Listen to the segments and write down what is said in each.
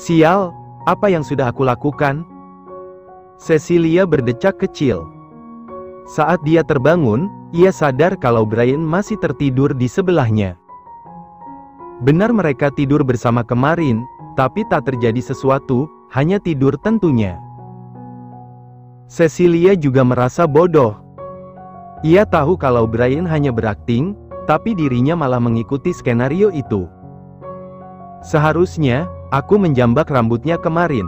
Sial, apa yang sudah aku lakukan? Cecilia berdecak kecil. Saat dia terbangun, ia sadar kalau Brian masih tertidur di sebelahnya. Benar mereka tidur bersama kemarin, tapi tak terjadi sesuatu, hanya tidur tentunya. Cecilia juga merasa bodoh. Ia tahu kalau Brian hanya berakting, tapi dirinya malah mengikuti skenario itu. Seharusnya, aku menjambak rambutnya kemarin.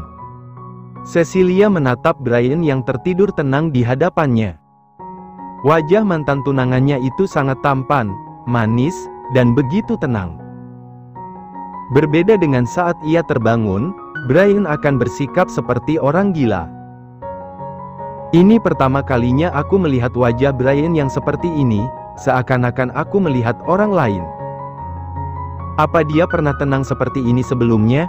Cecilia menatap Brian yang tertidur tenang di hadapannya. Wajah mantan tunangannya itu sangat tampan, manis, dan begitu tenang. Berbeda dengan saat ia terbangun, Brian akan bersikap seperti orang gila. Ini pertama kalinya aku melihat wajah Brian yang seperti ini, seakan-akan aku melihat orang lain. Apa dia pernah tenang seperti ini sebelumnya?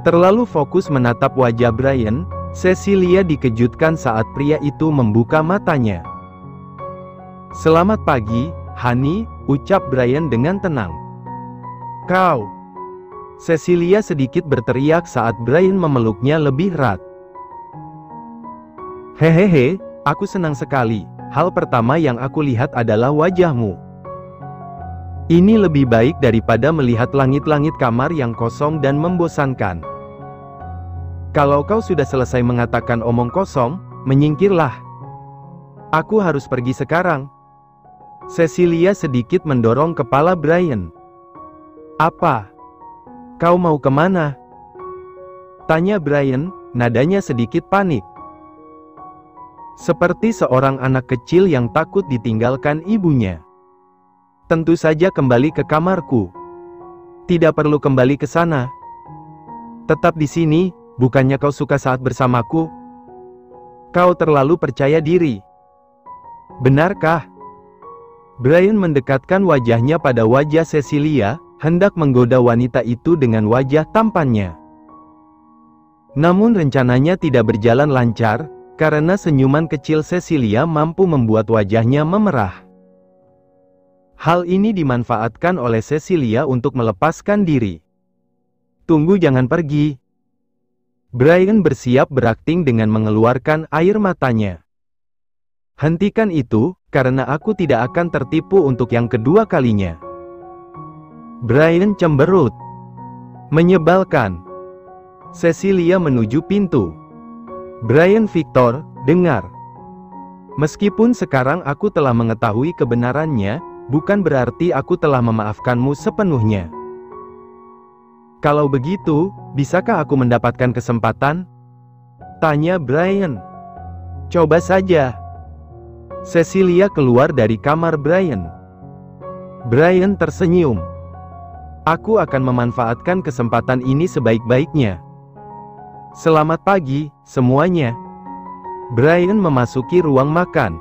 Terlalu fokus menatap wajah Brian, Cecilia dikejutkan saat pria itu membuka matanya. "Selamat pagi, Honey," ucap Brian dengan tenang. "Kau?" Cecilia sedikit berteriak saat Brian memeluknya lebih erat. "Hehehe, aku senang sekali. Hal pertama yang aku lihat adalah wajahmu. Ini lebih baik daripada melihat langit-langit kamar yang kosong dan membosankan. Kalau kau sudah selesai mengatakan omong kosong, menyingkirlah. Aku harus pergi sekarang." Cecilia sedikit mendorong kepala Brian. "Apa? Kau mau kemana?" tanya Brian, nadanya sedikit panik. Seperti seorang anak kecil yang takut ditinggalkan ibunya. "Tentu saja kembali ke kamarku." "Tidak perlu kembali ke sana. Tetap di sini, bukannya kau suka saat bersamaku? Kau terlalu percaya diri." "Benarkah?" Brian mendekatkan wajahnya pada wajah Cecilia, hendak menggoda wanita itu dengan wajah tampannya. Namun rencananya tidak berjalan lancar, karena senyuman kecil Cecilia mampu membuat wajahnya memerah. Hal ini dimanfaatkan oleh Cecilia untuk melepaskan diri. "Tunggu, jangan pergi." Brian bersiap berakting dengan mengeluarkan air matanya. "Hentikan itu, karena aku tidak akan tertipu untuk yang kedua kalinya." Brian cemberut. "Menyebalkan." Cecilia menuju pintu. "Brian Victor, dengar. Meskipun sekarang aku telah mengetahui kebenarannya, bukan berarti aku telah memaafkanmu sepenuhnya. Kalau begitu, bisakah aku mendapatkan kesempatan?" tanya Brian. "Coba saja." Cecilia keluar dari kamar Brian. Brian tersenyum. "Aku akan memanfaatkan kesempatan ini sebaik-baiknya." "Selamat pagi, semuanya." Brian memasuki ruang makan.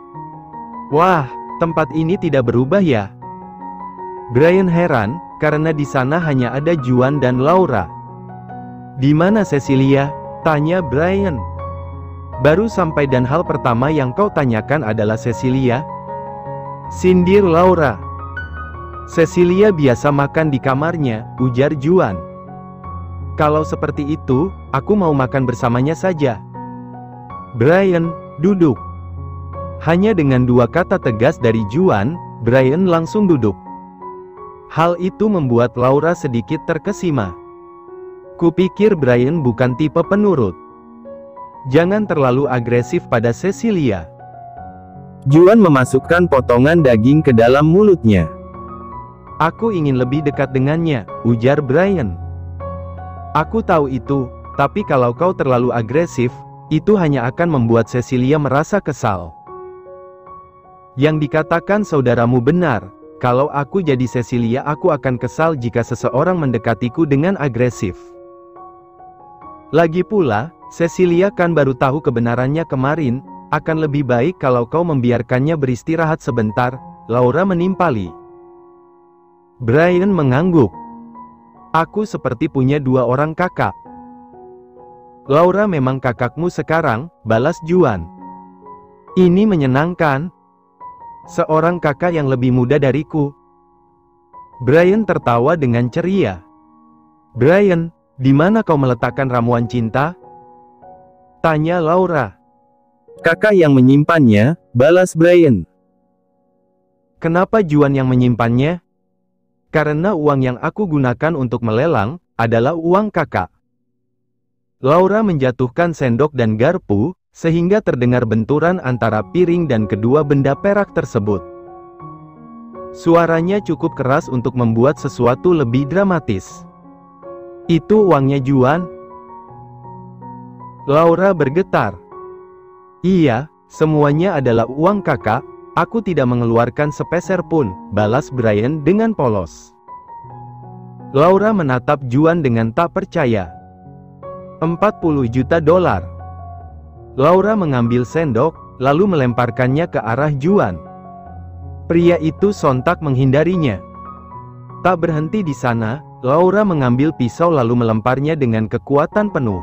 "Wah, tempat ini tidak berubah ya?" Brian heran, karena di sana hanya ada Juan dan Laura. "Di mana Cecilia?" tanya Brian. "Baru sampai dan hal pertama yang kau tanyakan adalah Cecilia?" sindir Laura. "Cecilia biasa makan di kamarnya," ujar Juan. "Kalau seperti itu, aku mau makan bersamanya saja." "Brian, duduk." Hanya dengan dua kata tegas dari Juan, Brian langsung duduk. Hal itu membuat Laura sedikit terkesima. "Kupikir Brian bukan tipe penurut. Jangan terlalu agresif pada Cecilia." Juan memasukkan potongan daging ke dalam mulutnya. "Aku ingin lebih dekat dengannya," ujar Brian. "Aku tahu itu, tapi kalau kau terlalu agresif, itu hanya akan membuat Cecilia merasa kesal." "Yang dikatakan saudaramu benar. Kalau aku jadi Cecilia, aku akan kesal jika seseorang mendekatiku dengan agresif. Lagi pula, Cecilia kan baru tahu kebenarannya kemarin, akan lebih baik kalau kau membiarkannya beristirahat sebentar." Laura menimpali. Brian mengangguk. "Aku seperti punya dua orang kakak." "Laura memang kakakmu sekarang," balas Juan. "Ini menyenangkan. Seorang kakak yang lebih muda dariku." Brian tertawa dengan ceria. "Brian, Di mana kau meletakkan ramuan cinta? Tanya Laura. Kakak yang menyimpannya, balas Brian. Kenapa Juan yang menyimpannya? Karena uang yang aku gunakan untuk melelang, adalah uang kakak. Laura menjatuhkan sendok dan garpu, sehingga terdengar benturan antara piring dan kedua benda perak tersebut. Suaranya cukup keras untuk membuat sesuatu lebih dramatis. Itu uangnya Juan? Laura bergetar. Iya, semuanya adalah uang kakak, aku tidak mengeluarkan sepeser pun, balas Brian dengan polos. Laura menatap Juan dengan tak percaya. 40 juta dolar. Laura mengambil sendok, lalu melemparkannya ke arah Juan. Pria itu sontak menghindarinya. Tak berhenti di sana, Laura mengambil pisau lalu melemparnya dengan kekuatan penuh.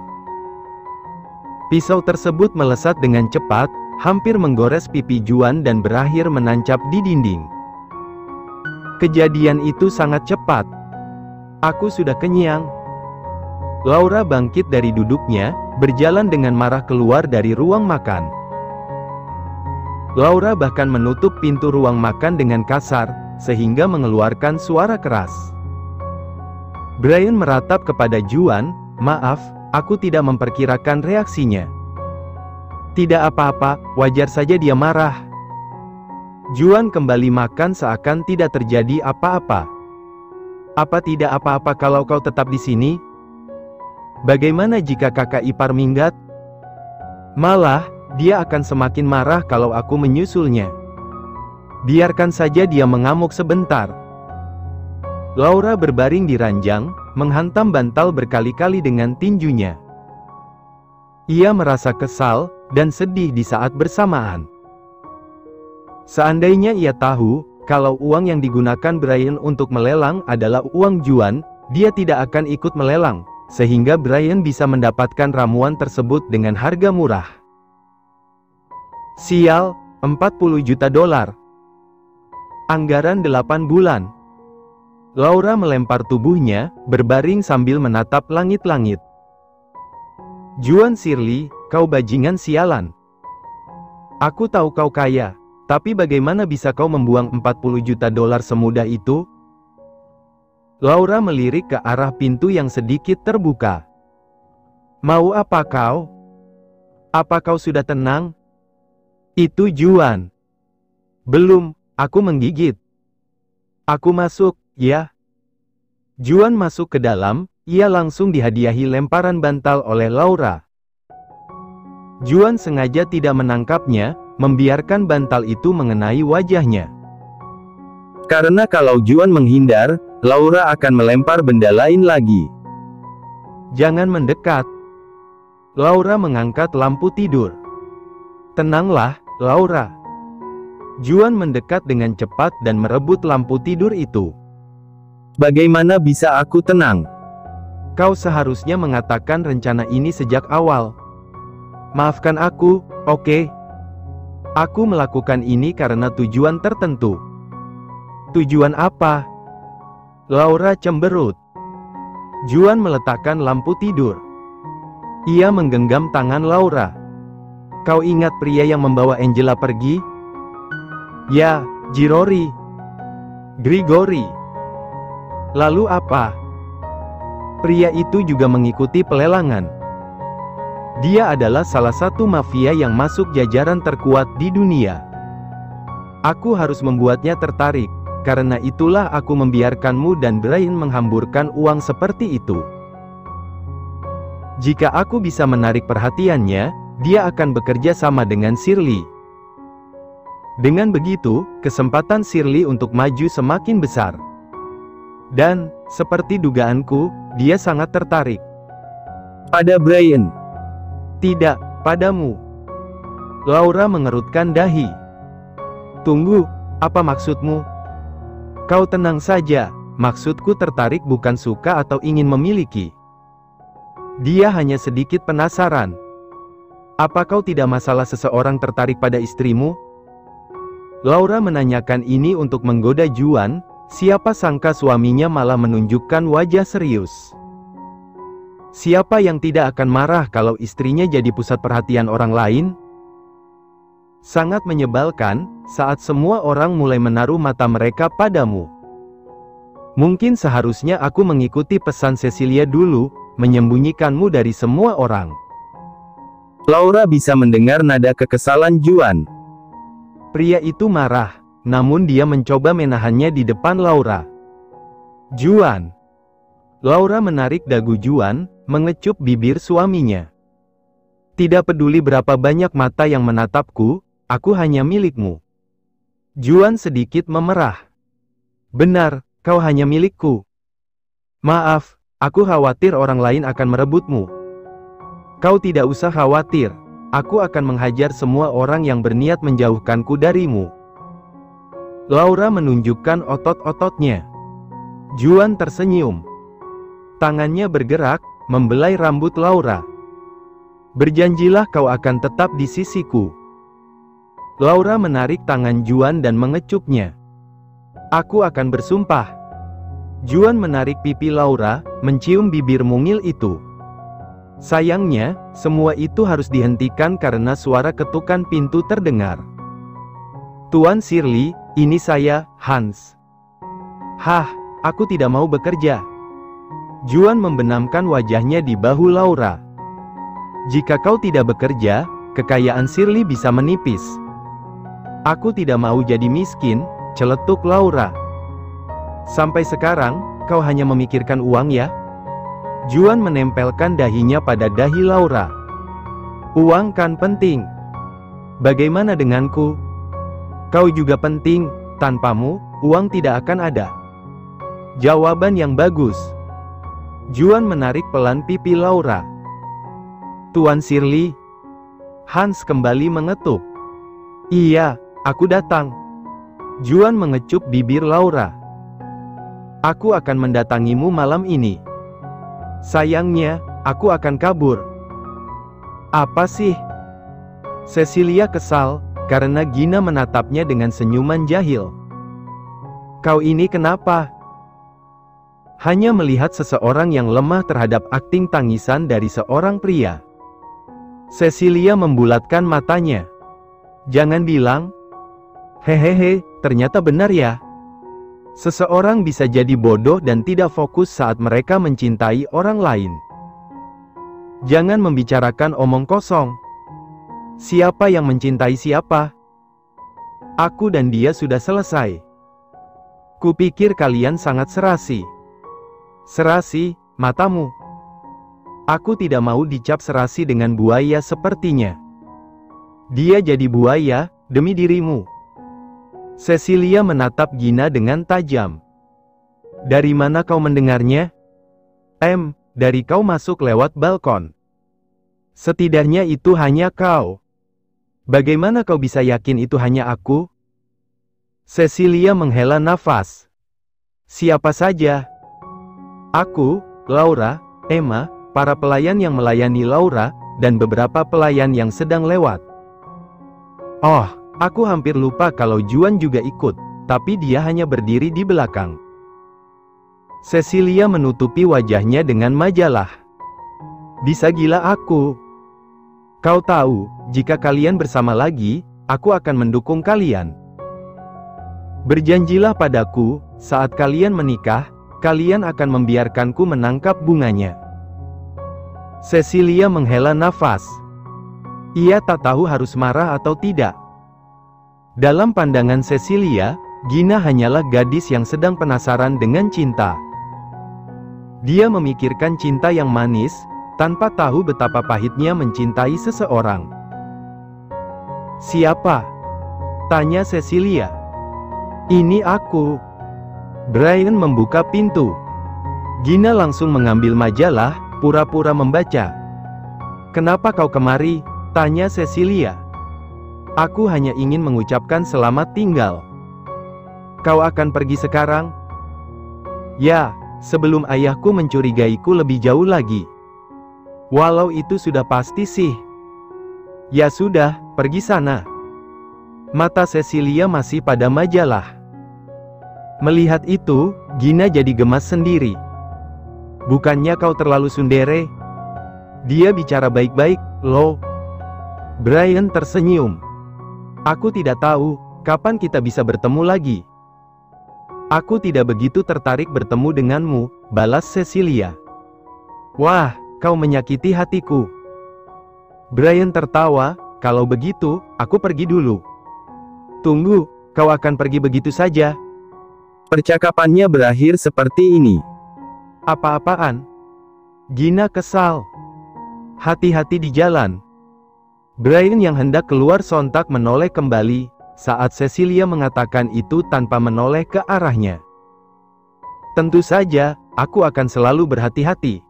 Pisau tersebut melesat dengan cepat, hampir menggores pipi Juan dan berakhir menancap di dinding. Kejadian itu sangat cepat. Aku sudah kenyang. Laura bangkit dari duduknya, berjalan dengan marah keluar dari ruang makan. Laura bahkan menutup pintu ruang makan dengan kasar, sehingga mengeluarkan suara keras. Brian meratap kepada Juan, "Maaf, aku tidak memperkirakan reaksinya." "Tidak apa-apa, wajar saja dia marah." Juan kembali makan seakan tidak terjadi apa-apa. "Apa tidak apa-apa kalau kau tetap di sini? Bagaimana jika kakak ipar minggat? Malah, dia akan semakin marah kalau aku menyusulnya. Biarkan saja dia mengamuk sebentar." Laura berbaring di ranjang, menghantam bantal berkali-kali dengan tinjunya. Ia merasa kesal dan sedih di saat bersamaan. Seandainya ia tahu kalau uang yang digunakan Brian untuk melelang adalah uang Juan, dia tidak akan ikut melelang, sehingga Brian bisa mendapatkan ramuan tersebut dengan harga murah. Sial, 40 juta dolar. Anggaran 8 bulan. Laura melempar tubuhnya, berbaring sambil menatap langit-langit. "Juan Shirley, kau bajingan sialan. Aku tahu kau kaya, tapi bagaimana bisa kau membuang 40 juta dolar semudah itu?" Laura melirik ke arah pintu yang sedikit terbuka. "Mau apa kau? Apa kau sudah tenang?" "Itu Juan." "Belum, aku menggigit." "Aku masuk, ya." Juan masuk ke dalam, ia langsung dihadiahi lemparan bantal oleh Laura. Juan sengaja tidak menangkapnya, membiarkan bantal itu mengenai wajahnya. Karena kalau Juan menghindar, Laura akan melempar benda lain lagi. "Jangan mendekat." Laura mengangkat lampu tidur. "Tenanglah, Laura." Juan mendekat dengan cepat dan merebut lampu tidur itu. "Bagaimana bisa aku tenang?" "Kau seharusnya mengatakan rencana ini sejak awal." "Maafkan aku, oke? Aku melakukan ini karena tujuan tertentu." "Tujuan apa?" Laura cemberut. Juan meletakkan lampu tidur. Ia menggenggam tangan Laura. "Kau ingat pria yang membawa Angela pergi?" "Ya, Grigori." "Lalu apa?" "Pria itu juga mengikuti pelelangan. Dia adalah salah satu mafia yang masuk jajaran terkuat di dunia. Aku harus membuatnya tertarik. Karena itulah aku membiarkanmu dan Brian menghamburkan uang seperti itu. Jika aku bisa menarik perhatiannya, dia akan bekerja sama dengan Shirley. Dengan begitu, kesempatan Shirley untuk maju semakin besar. Dan, seperti dugaanku, dia sangat tertarik." "Pada Brian?" "Tidak, padamu." Laura mengerutkan dahi. "Tunggu, apa maksudmu?" "Kau tenang saja, maksudku tertarik bukan suka atau ingin memiliki. Dia hanya sedikit penasaran. Apa kau tidak masalah seseorang tertarik pada istrimu?" Laura menanyakan ini untuk menggoda Juan, siapa sangka suaminya malah menunjukkan wajah serius. Siapa yang tidak akan marah kalau istrinya jadi pusat perhatian orang lain? Sangat menyebalkan, saat semua orang mulai menaruh mata mereka padamu. Mungkin seharusnya aku mengikuti pesan Cecilia dulu, menyembunyikanmu dari semua orang. Laura bisa mendengar nada kekesalan Juan. Pria itu marah, namun dia mencoba menahannya di depan Laura. Juan. Laura menarik dagu Juan, mengecup bibir suaminya. Tidak peduli berapa banyak mata yang menatapku, aku hanya milikmu. Juan sedikit memerah. Benar, kau hanya milikku. Maaf, aku khawatir orang lain akan merebutmu. Kau tidak usah khawatir, aku akan menghajar semua orang yang berniat menjauhkanku darimu. Laura menunjukkan otot-ototnya. Juan tersenyum. Tangannya bergerak, membelai rambut Laura. Berjanjilah kau akan tetap di sisiku. Laura menarik tangan Juan dan mengecupnya. Aku akan bersumpah. Juan menarik pipi Laura, mencium bibir mungil itu. Sayangnya, semua itu harus dihentikan karena suara ketukan pintu terdengar. Tuan Shirley, ini saya, Hans. Hah, aku tidak mau bekerja. Juan membenamkan wajahnya di bahu Laura. Jika kau tidak bekerja, kekayaan Shirley bisa menipis. Aku tidak mau jadi miskin, celetuk Laura. Sampai sekarang, kau hanya memikirkan uang ya? Juan menempelkan dahinya pada dahi Laura. Uang kan penting. Bagaimana denganku? Kau juga penting, tanpamu, uang tidak akan ada. Jawaban yang bagus. Juan menarik pelan pipi Laura. Tuan Shirley. Hans kembali mengetuk. Iya, aku datang. Juan mengecup bibir Laura. Aku akan mendatangimu malam ini. Sayangnya, aku akan kabur. Apa sih? Cecilia kesal, karena Gina menatapnya dengan senyuman jahil. Kau ini kenapa? Hanya melihat seseorang yang lemah terhadap akting tangisan dari seorang pria. Cecilia membulatkan matanya. Jangan bilang, hehehe, ternyata benar ya. Seseorang bisa jadi bodoh dan tidak fokus saat mereka mencintai orang lain. Jangan membicarakan omong kosong. Siapa yang mencintai siapa? Aku dan dia sudah selesai. Kupikir kalian sangat serasi. Serasi, matamu. Aku tidak mau dicap serasi dengan buaya sepertinya. Dia jadi buaya, demi dirimu. Cecilia menatap Gina dengan tajam. Dari mana kau mendengarnya? Dari kau masuk lewat balkon. Setidaknya itu hanya kau. Bagaimana kau bisa yakin itu hanya aku? Cecilia menghela nafas. Siapa saja? Aku, Laura, Emma, para pelayan yang melayani Laura, dan beberapa pelayan yang sedang lewat. Oh, aku hampir lupa kalau Juan juga ikut, tapi dia hanya berdiri di belakang. Cecilia menutupi wajahnya dengan majalah. Bisa gila aku. Kau tahu, jika kalian bersama lagi, aku akan mendukung kalian. Berjanjilah padaku, saat kalian menikah, kalian akan membiarkanku menangkap bunganya. Cecilia menghela nafas. Ia tak tahu harus marah atau tidak. Dalam pandangan Cecilia, Gina hanyalah gadis yang sedang penasaran dengan cinta. Dia memikirkan cinta yang manis, tanpa tahu betapa pahitnya mencintai seseorang. Siapa? Tanya Cecilia. Ini aku. Brian membuka pintu. Gina langsung mengambil majalah, pura-pura membaca. Kenapa kau kemari? Tanya Cecilia. Aku hanya ingin mengucapkan selamat tinggal. Kau akan pergi sekarang? Ya, sebelum ayahku mencurigaiku lebih jauh lagi. Walau itu sudah pasti sih. Ya sudah, pergi sana. Mata Cecilia masih pada majalah. Melihat itu, Gina jadi gemas sendiri. Bukannya kau terlalu tsundere? Dia bicara baik-baik, loh. Brian tersenyum. Aku tidak tahu, kapan kita bisa bertemu lagi. Aku tidak begitu tertarik bertemu denganmu, balas Cecilia. Wah, kau menyakiti hatiku. Brian tertawa, kalau begitu, aku pergi dulu. Tunggu, kau akan pergi begitu saja? Percakapannya berakhir seperti ini. Apa-apaan? Gina kesal. Hati-hati di jalan. Brian yang hendak keluar sontak menoleh kembali, saat Cecilia mengatakan itu tanpa menoleh ke arahnya. Tentu saja, aku akan selalu berhati-hati.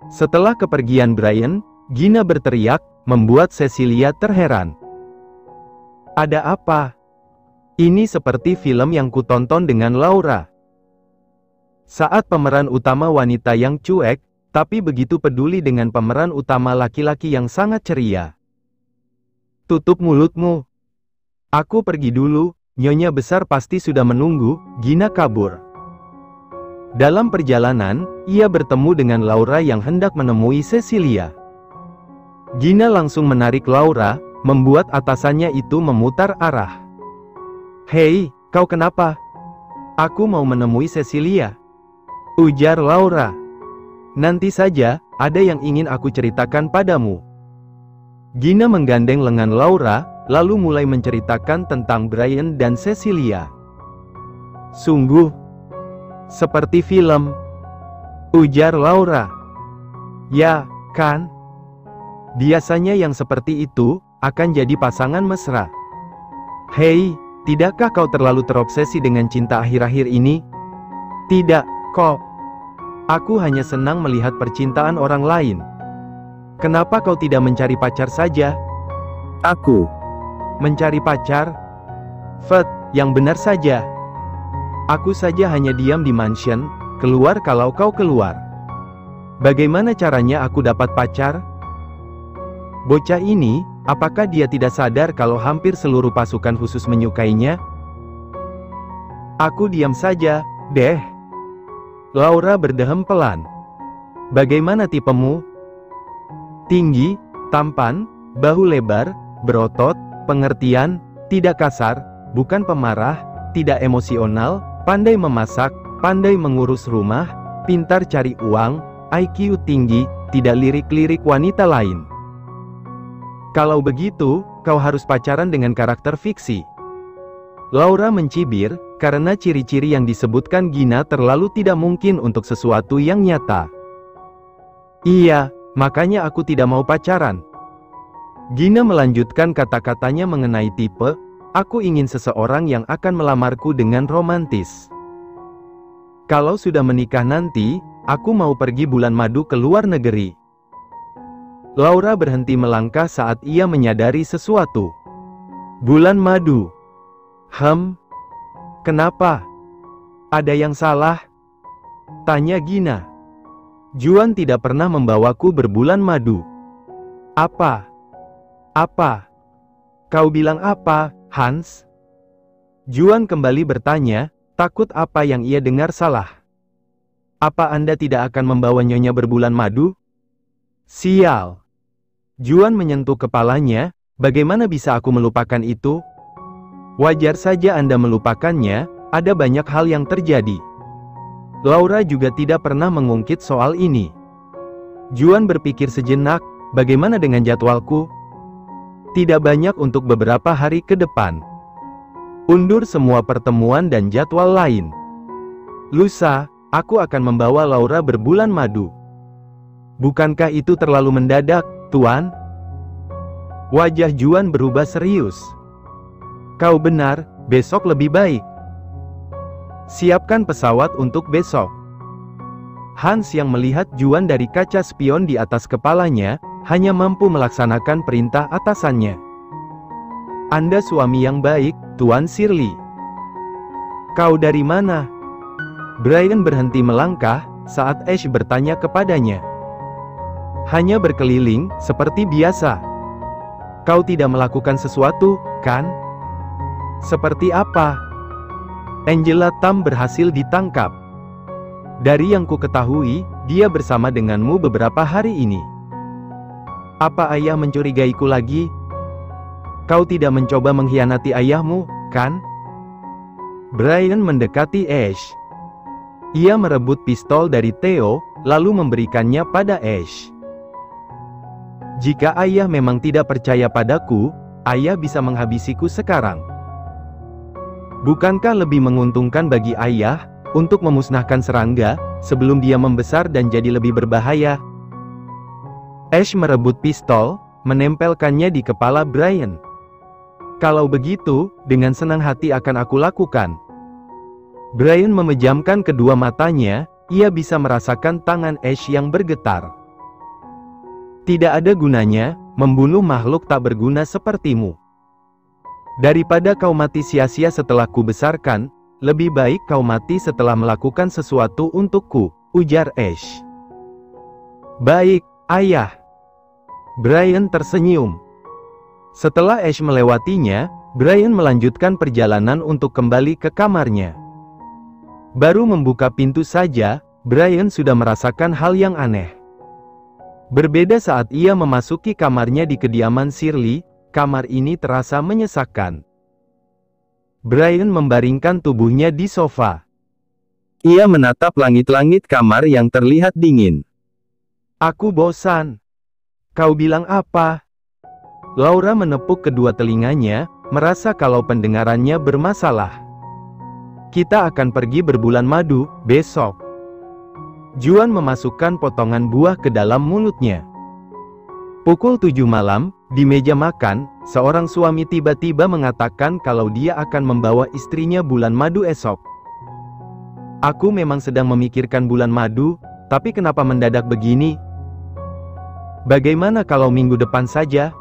Setelah kepergian Brian, Gina berteriak, membuat Cecilia terheran. Ada apa? Ini seperti film yang kutonton dengan Laura. Saat pemeran utama wanita yang cuek, tapi begitu peduli dengan pemeran utama laki-laki yang sangat ceria. Tutup mulutmu. Aku pergi dulu, Nyonya besar pasti sudah menunggu. Gina kabur. Dalam perjalanan, ia bertemu dengan Laura yang hendak menemui Cecilia. Gina langsung menarik Laura, membuat atasannya itu memutar arah. Hei, kau kenapa? Aku mau menemui Cecilia, ujar Laura. Nanti saja, ada yang ingin aku ceritakan padamu. Gina menggandeng lengan Laura, lalu mulai menceritakan tentang Brian dan Cecilia. Sungguh seperti film, ujar Laura. Ya, kan? Biasanya yang seperti itu akan jadi pasangan mesra. Hei, tidakkah kau terlalu terobsesi dengan cinta akhir-akhir ini? Tidak, kok. Aku hanya senang melihat percintaan orang lain. Kenapa kau tidak mencari pacar saja? Aku mencari pacar? Fat, yang benar saja. Aku saja hanya diam di mansion, keluar kalau kau keluar. Bagaimana caranya aku dapat pacar? Bocah ini, apakah dia tidak sadar kalau hampir seluruh pasukan khusus menyukainya? Aku diam saja, deh. Laura berdehem pelan. Bagaimana tipemu? Tinggi, tampan, bahu lebar, berotot, pengertian, tidak kasar, bukan pemarah, tidak emosional, pandai memasak, pandai mengurus rumah, pintar cari uang, IQ tinggi, tidak lirik-lirik wanita lain. Kalau begitu, kau harus pacaran dengan karakter fiksi. Laura mencibir, karena ciri-ciri yang disebutkan Gina terlalu tidak mungkin untuk sesuatu yang nyata. Iya, makanya aku tidak mau pacaran. Gina melanjutkan kata-katanya mengenai tipe, aku ingin seseorang yang akan melamarku dengan romantis. Kalau sudah menikah nanti, aku mau pergi bulan madu ke luar negeri. Laura berhenti melangkah saat ia menyadari sesuatu. Bulan madu. Kenapa? Ada yang salah? Tanya Gina. Juan tidak pernah membawaku berbulan madu. Apa? Kau bilang apa, Hans? Juan kembali bertanya, takut apa yang ia dengar salah. Apa Anda tidak akan membawa Nyonya berbulan madu? Sial. Juan menyentuh kepalanya, bagaimana bisa aku melupakan itu? Wajar saja Anda melupakannya, ada banyak hal yang terjadi. Laura juga tidak pernah mengungkit soal ini. Juan berpikir sejenak, bagaimana dengan jadwalku? Tidak banyak untuk beberapa hari ke depan. Undur semua pertemuan dan jadwal lain. Lusa, aku akan membawa Laura berbulan madu. Bukankah itu terlalu mendadak, Tuan? Wajah Juan berubah serius. Kau benar, besok lebih baik. Siapkan pesawat untuk besok. Hans yang melihat Juan dari kaca spion di atas kepalanya, hanya mampu melaksanakan perintah atasannya. Anda suami yang baik, Tuan Shirley. Kau dari mana? Brian berhenti melangkah, saat Ash bertanya kepadanya. Hanya berkeliling, seperti biasa. Kau tidak melakukan sesuatu, kan? Seperti apa? Angela Tam berhasil ditangkap. Dari yang ku ketahui, dia bersama denganmu beberapa hari ini. Apa ayah mencurigaiku lagi? Kau tidak mencoba mengkhianati ayahmu, kan? Brian mendekati Ash. Ia merebut pistol dari Theo, lalu memberikannya pada Ash. Jika ayah memang tidak percaya padaku, ayah bisa menghabisiku sekarang. Bukankah lebih menguntungkan bagi ayah untuk memusnahkan serangga sebelum dia membesar dan jadi lebih berbahaya? Ash merebut pistol, menempelkannya di kepala Brian. Kalau begitu, dengan senang hati akan aku lakukan. Brian memejamkan kedua matanya, ia bisa merasakan tangan Ash yang bergetar. Tidak ada gunanya membunuh makhluk tak berguna sepertimu. Daripada kau mati sia-sia setelah kubesarkan, lebih baik kau mati setelah melakukan sesuatu untukku, ujar Ash. Baik, ayah. Brian tersenyum. Setelah Ash melewatinya, Brian melanjutkan perjalanan untuk kembali ke kamarnya. Baru membuka pintu saja, Brian sudah merasakan hal yang aneh. Berbeda saat ia memasuki kamarnya di kediaman Shirley, kamar ini terasa menyesakkan. Brian membaringkan tubuhnya di sofa. Ia menatap langit-langit kamar yang terlihat dingin. Aku bosan. Kau bilang apa? Laura menepuk kedua telinganya, merasa kalau pendengarannya bermasalah. Kita akan pergi berbulan madu, besok. Juan memasukkan potongan buah ke dalam mulutnya. Pukul 7 malam, di meja makan, seorang suami tiba-tiba mengatakan kalau dia akan membawa istrinya bulan madu esok. Aku memang sedang memikirkan bulan madu, tapi kenapa mendadak begini? Bagaimana kalau minggu depan saja?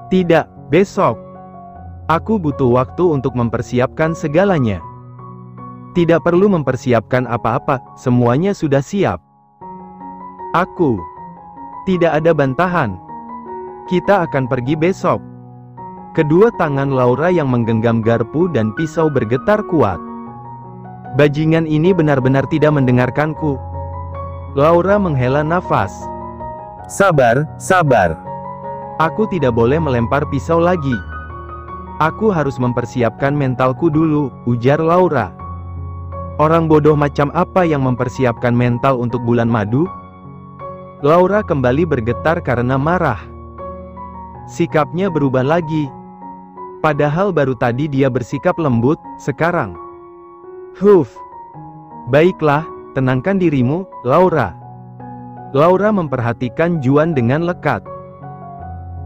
Tidak, besok. Aku butuh waktu untuk mempersiapkan segalanya. Tidak perlu mempersiapkan apa-apa, semuanya sudah siap. Aku. Tidak ada bantahan. Kita akan pergi besok. Kedua tangan Laura yang menggenggam garpu dan pisau bergetar kuat. Bajingan ini benar-benar tidak mendengarkanku. Laura menghela nafas. Sabar, sabar. Aku tidak boleh melempar pisau lagi. Aku harus mempersiapkan mentalku dulu, ujar Laura. Orang bodoh macam apa yang mempersiapkan mental untuk bulan madu? Laura kembali bergetar karena marah. Sikapnya berubah lagi. Padahal baru tadi dia bersikap lembut, sekarang. Baiklah, tenangkan dirimu, Laura. Laura memperhatikan Juan dengan lekat.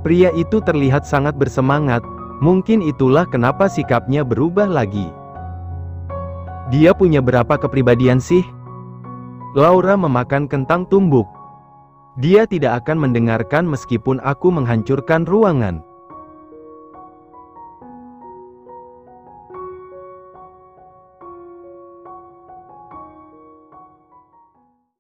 Pria itu terlihat sangat bersemangat, mungkin itulah kenapa sikapnya berubah lagi. Dia punya berapa kepribadian sih? Laura memakan kentang tumbuk. Dia tidak akan mendengarkan meskipun aku menghancurkan ruangan.